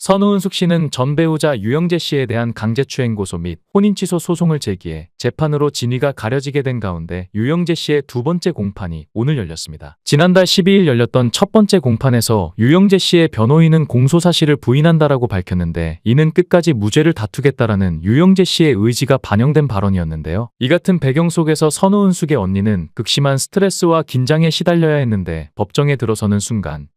선우은숙 씨는 전 배우자 유영재 씨에 대한 강제추행 고소 및 혼인 취소 소송을 제기해 재판으로 진위가 가려지게 된 가운데 유영재 씨의 두 번째 공판이 오늘 열렸습니다. 지난달 12일 열렸던 첫 번째 공판에서 유영재 씨의 변호인은 공소 사실을 부인한다라고 밝혔는데, 이는 끝까지 무죄를 다투겠다라는 유영재 씨의 의지가 반영된 발언이었는데요. 이 같은 배경 속에서 선우은숙의 언니는 극심한 스트레스와 긴장에 시달려야 했는데, 법정에 들어서는 순간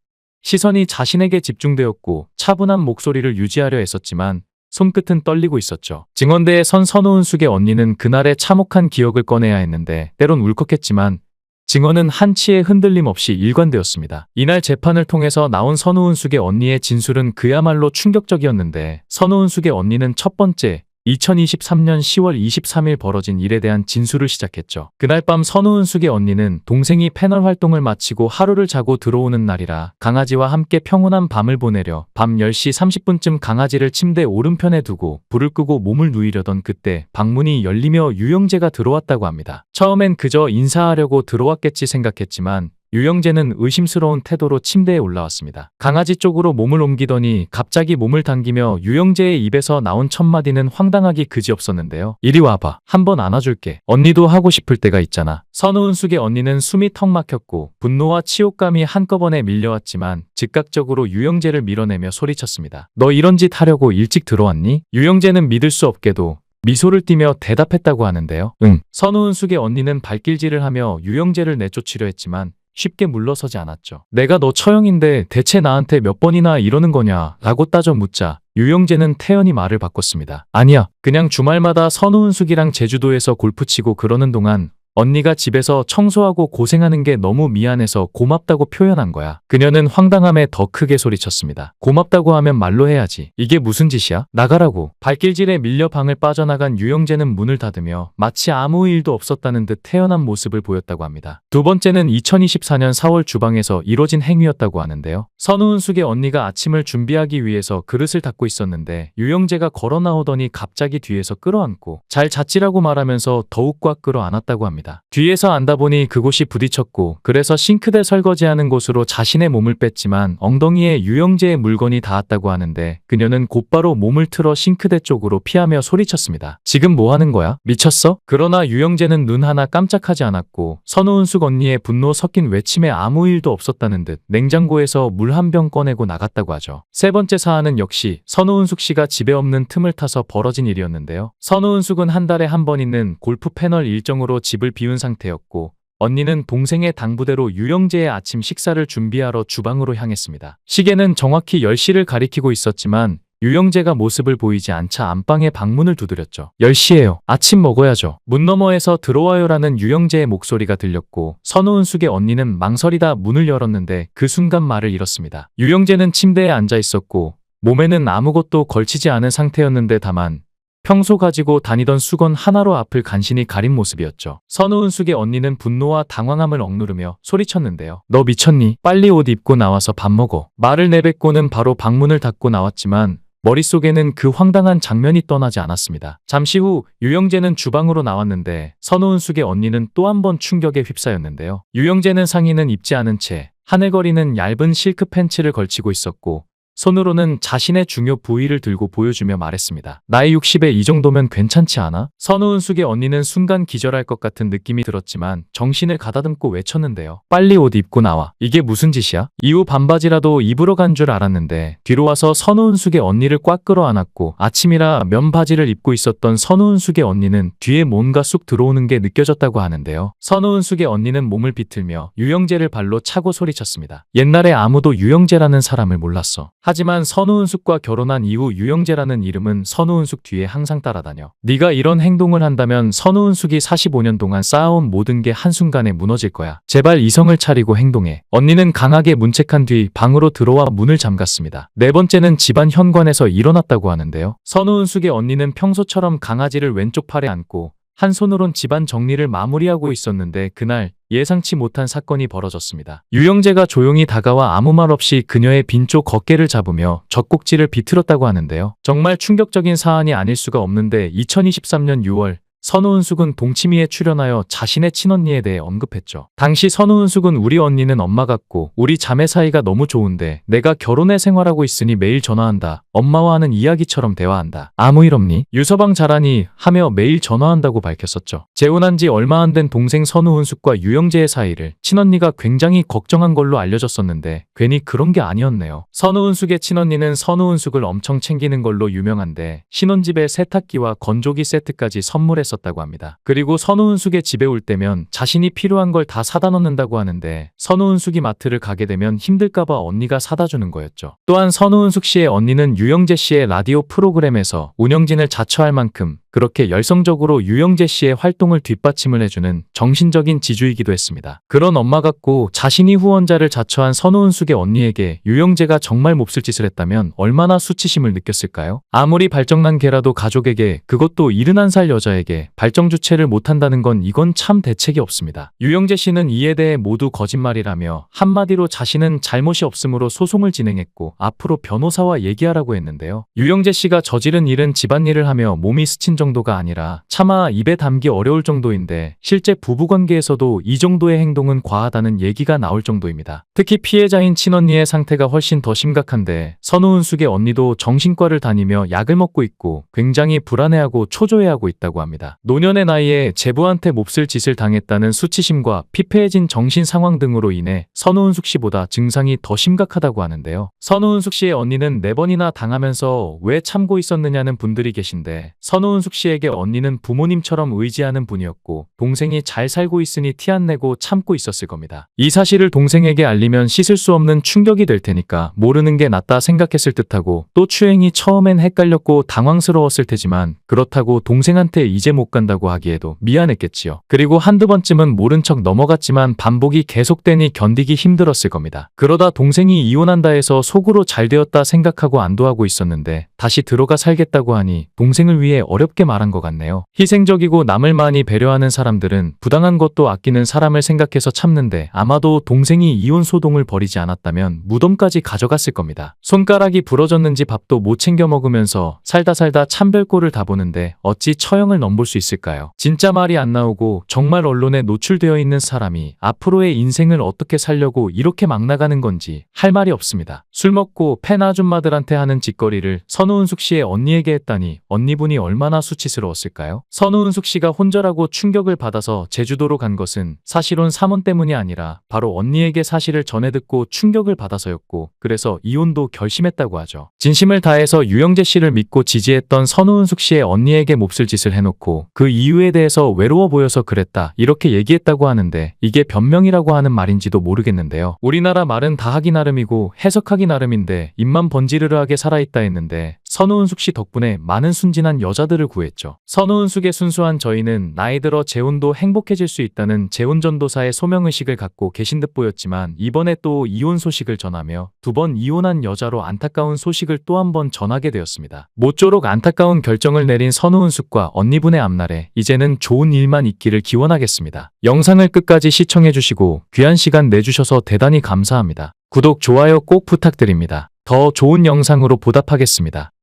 시선이 자신에게 집중되었고 차분한 목소리를 유지하려 했었지만 손끝은 떨리고 있었죠. 증언대에 선 선우은숙의 언니는 그날의 참혹한 기억을 꺼내야 했는데 때론 울컥했지만 증언은 한치의 흔들림 없이 일관되었습니다. 이날 재판을 통해서 나온 선우은숙의 언니의 진술은 그야말로 충격적이었는데, 선우은숙의 언니는 첫 번째 2023년 10월 23일 벌어진 일에 대한 진술을 시작했죠. 그날 밤 선우은숙의 언니는 동생이 패널 활동을 마치고 하루를 자고 들어오는 날이라 강아지와 함께 평온한 밤을 보내려 밤 10시 30분쯤 강아지를 침대 오른편에 두고 불을 끄고 몸을 누이려던 그때 방문이 열리며 유영재가 들어왔다고 합니다. 처음엔 그저 인사하려고 들어왔겠지 생각했지만 유영재는 의심스러운 태도로 침대에 올라왔습니다. 강아지 쪽으로 몸을 옮기더니 갑자기 몸을 당기며 유영재의 입에서 나온 첫 마디는 황당하기 그지없었는데요. 이리 와봐. 한번 안아줄게. 언니도 하고 싶을 때가 있잖아. 선우은숙의 언니는 숨이 턱 막혔고 분노와 치욕감이 한꺼번에 밀려왔지만 즉각적으로 유영재를 밀어내며 소리쳤습니다. 너 이런 짓 하려고 일찍 들어왔니? 유영재는 믿을 수 없게도 미소를 띠며 대답했다고 하는데요. 응. 선우은숙의 언니는 발길질을 하며 유영재를 내쫓으려 했지만 쉽게 물러서지 않았죠. 내가 너 처형인데 대체 나한테 몇 번이나 이러는 거냐 라고 따져 묻자 유영재는 태연히 말을 바꿨습니다. 아니야. 그냥 주말마다 선우은숙이랑 제주도에서 골프 치고 그러는 동안 언니가 집에서 청소하고 고생하는 게 너무 미안해서 고맙다고 표현한 거야. 그녀는 황당함에 더 크게 소리쳤습니다. 고맙다고 하면 말로 해야지. 이게 무슨 짓이야? 나가라고. 발길질에 밀려 방을 빠져나간 유영재는 문을 닫으며 마치 아무 일도 없었다는 듯 태연한 모습을 보였다고 합니다. 두 번째는 2024년 4월 주방에서 이뤄진 행위였다고 하는데요. 선우은숙의 언니가 아침을 준비하기 위해서 그릇을 닦고 있었는데 유영재가 걸어 나오더니 갑자기 뒤에서 끌어안고 잘 잤지라고 말하면서 더욱 꽉 끌어안았다고 합니다. 뒤에서 안다 보니 그곳이 부딪혔고 그래서 싱크대 설거지하는 곳으로 자신의 몸을 뺐지만 엉덩이에 유영재의 물건이 닿았다고 하는데 그녀는 곧바로 몸을 틀어 싱크대 쪽으로 피하며 소리쳤습니다. 지금 뭐 하는 거야? 미쳤어? 그러나 유영재는 눈 하나 깜짝하지 않았고 선우은숙 언니의 분노 섞인 외침에 아무 일도 없었다는 듯 냉장고에서 물 한 병 꺼내고 나갔다고 하죠. 세 번째 사안은 역시 선우은숙 씨가 집에 없는 틈을 타서 벌어진 일이었는데요. 선우은숙은 한 달에 한 번 있는 골프 패널 일정으로 집을 비운 상태였고 언니는 동생의 당부대로 유영재의 아침 식사를 준비하러 주방으로 향했습니다. 시계는 정확히 10시를 가리키고 있었지만 유영재가 모습을 보이지 않자 안방에 방문을 두드렸죠. 10시예요. 아침 먹어야죠. 문 너머에서 들어와요라는 유영재의 목소리가 들렸고 선우은숙의 언니는 망설이다 문을 열었는데 그 순간 말을 잃었습니다. 유영재는 침대에 앉아 있었고 몸에는 아무것도 걸치지 않은 상태였는데 다만 평소 가지고 다니던 수건 하나로 앞을 간신히 가린 모습이었죠. 선우은숙의 언니는 분노와 당황함을 억누르며 소리쳤는데요. 너 미쳤니? 빨리 옷 입고 나와서 밥 먹어. 말을 내뱉고는 바로 방문을 닫고 나왔지만 머릿속에는 그 황당한 장면이 떠나지 않았습니다. 잠시 후 유영재는 주방으로 나왔는데 선우은숙의 언니는 또 한 번 충격에 휩싸였는데요. 유영재는 상의는 입지 않은 채 하늘거리는 얇은 실크 팬츠를 걸치고 있었고 손으로는 자신의 중요 부위를 들고 보여주며 말했습니다. 나이 60에 이 정도면 괜찮지 않아? 선우은숙의 언니는 순간 기절할 것 같은 느낌이 들었지만 정신을 가다듬고 외쳤는데요. 빨리 옷 입고 나와. 이게 무슨 짓이야? 이후 반바지라도 입으러 간 줄 알았는데 뒤로 와서 선우은숙의 언니를 꽉 끌어안았고 아침이라 면바지를 입고 있었던 선우은숙의 언니는 뒤에 뭔가 쑥 들어오는 게 느껴졌다고 하는데요. 선우은숙의 언니는 몸을 비틀며 유영재를 발로 차고 소리쳤습니다. 옛날에 아무도 유영재라는 사람을 몰랐어. 하지만 선우은숙과 결혼한 이후 유영재라는 이름은 선우은숙 뒤에 항상 따라다녀. 네가 이런 행동을 한다면 선우은숙이 45년 동안 쌓아온 모든 게 한순간에 무너질 거야. 제발 이성을 차리고 행동해. 언니는 강하게 문책한 뒤 방으로 들어와 문을 잠갔습니다. 네 번째는 집안 현관에서 일어났다고 하는데요. 선우은숙의 언니는 평소처럼 강아지를 왼쪽 팔에 안고 한 손으론 집안 정리를 마무리하고 있었는데 그날 예상치 못한 사건이 벌어졌습니다. 유영재가 조용히 다가와 아무 말 없이 그녀의 빈쪽 어깨를 잡으며 젖꼭지를 비틀었다고 하는데요. 정말 충격적인 사안이 아닐 수가 없는데 2023년 6월 선우은숙은 동치미에 출연하여 자신의 친언니에 대해 언급했죠. 당시 선우은숙은 우리 언니는 엄마 같고 우리 자매 사이가 너무 좋은데 내가 결혼해 생활하고 있으니 매일 전화한다. 엄마와 하는 이야기처럼 대화한다. 아무 일 없니? 유서방 잘하니? 하며 매일 전화한다고 밝혔었죠. 재혼한 지 얼마 안 된 동생 선우은숙과 유영재의 사이를 친언니가 굉장히 걱정한 걸로 알려졌었는데 괜히 그런 게 아니었네요. 선우은숙의 친언니는 선우은숙을 엄청 챙기는 걸로 유명한데 신혼집에 세탁기와 건조기 세트까지 선물했었다고 합니다. 그리고 선우은숙의 집에 올 때면 자신이 필요한 걸 다 사다 놓는다고 하는데 선우은숙이 마트를 가게 되면 힘들까봐 언니가 사다 주는 거였죠. 또한 선우은숙 씨의 언니는 유영재 씨의 라디오 프로그램에서 운영진을 자처할 만큼 그렇게 열성적으로 유영재 씨의 활동을 뒷받침을 해주는 정신적인 지주이기도 했습니다. 그런 엄마 같고 자신이 후원자를 자처한 선우은숙의 언니에게 유영재가 정말 몹쓸 짓을 했다면 얼마나 수치심을 느꼈을까요? 아무리 발정난 개라도 가족에게, 그것도 71살 여자에게 발정 주체를 못한다는 건 이건 참 대책이 없습니다. 유영재 씨는 이에 대해 모두 거짓말이라며 한마디로 자신은 잘못이 없으므로 소송을 진행했고 앞으로 변호사와 얘기하라고 했는데요. 유영재 씨가 저지른 일은 집안일을 하며 몸이 스친 정도가 아니라 차마 입에 담기 어려울 정도인데 실제 부부관계에서도 이 정도의 행동은 과하다는 얘기가 나올 정도입니다. 특히 피해자인 친언니의 상태가 훨씬 더 심각한데 선우은숙의 언니도 정신과를 다니며 약을 먹고 있고 굉장히 불안해하고 초조해하고 있다고 합니다. 노년의 나이에 제부한테 몹쓸 짓을 당했다는 수치심과 피폐해진 정신 상황 등으로 인해 선우은숙 씨보다 증상이 더 심각하다고 하는데요. 선우은숙 씨의 언니는 4번이나 당하면서 왜 참고 있었느냐는 분들이 계신데 선우은숙 씨에게 언니는 부모님처럼 의지하는 분이었고 동생이 잘 살고 있으니 티 안 내고 참고 있었을 겁니다. 이 사실을 동생에게 알리면 씻을 수 없는 충격이 될 테니까 모르는 게 낫다 생각했을 듯하고 또 추행이 처음엔 헷갈렸고 당황스러웠을 테지만 그렇다고 동생한테 이제 못 간다고 하기에도 미안했겠지요. 그리고 한두 번쯤은 모른 척 넘어갔지만 반복이 계속되니 견디기 힘들었을 겁니다. 그러다 동생이 이혼한다 해서 속으로 잘 되었다 생각하고 안도하고 있었는데 다시 들어가 살겠다고 하니 동생을 위해 어렵게 말한 것 같네요. 희생적이고 남을 많이 배려하는 사람들은 부당한 것도 아끼는 사람을 생각해서 참는데 아마도 동생이 이혼 소동을 벌이지 않았다면 무덤까지 가져갔을 겁니다. 손가락이 부러졌는지 밥도 못 챙겨 먹으면서 살다 참별꼴을 다 보는데 어찌 처형을 넘볼 수 있을까요? 진짜 말이 안 나오고 정말 언론에 노출되어 있는 사람이 앞으로의 인생을 어떻게 살려고 이렇게 막 나가는 건지 할 말이 없습니다. 술 먹고 팬 아줌마들한테 하는 짓거리를 선우은숙 씨의 언니에게 했다니 언니분이 얼마나 수치스러웠을까요? 선우은숙 씨가 혼절하고 충격을 받아서 제주도로 간 것은 사실혼 사몬 때문이 아니라 바로 언니에게 사실을 전해 듣고 충격을 받아서였고 그래서 이혼도 결심했다고 하죠. 진심을 다해서 유영재 씨를 믿고 지지했던 선우은숙 씨의 언니에게 몹쓸 짓을 해놓고 그 이유에 대해서 외로워 보여서 그랬다 이렇게 얘기했다고 하는데 이게 변명이라고 하는 말인지도 모르겠는데요. 우리나라 말은 다 하기 나름이고 해석하기 나름인데 입만 번지르르하게 살아있다 했는데 선우은숙 씨 덕분에 많은 순진한 여자들을 구했죠. 선우은숙의 순수한 저희는 나이 들어 재혼도 행복해질 수 있다는 재혼전도사의 소명의식을 갖고 계신 듯 보였지만 이번에 또 이혼 소식을 전하며 2번 이혼한 여자로 안타까운 소식을 또 한 번 전하게 되었습니다. 모쪼록 안타까운 결정을 내린 선우은숙과 언니분의 앞날에 이제는 좋은 일만 있기를 기원하겠습니다. 영상을 끝까지 시청해주시고 귀한 시간 내주셔서 대단히 감사합니다. 구독, 좋아요 꼭 부탁드립니다. 더 좋은 영상으로 보답하겠습니다.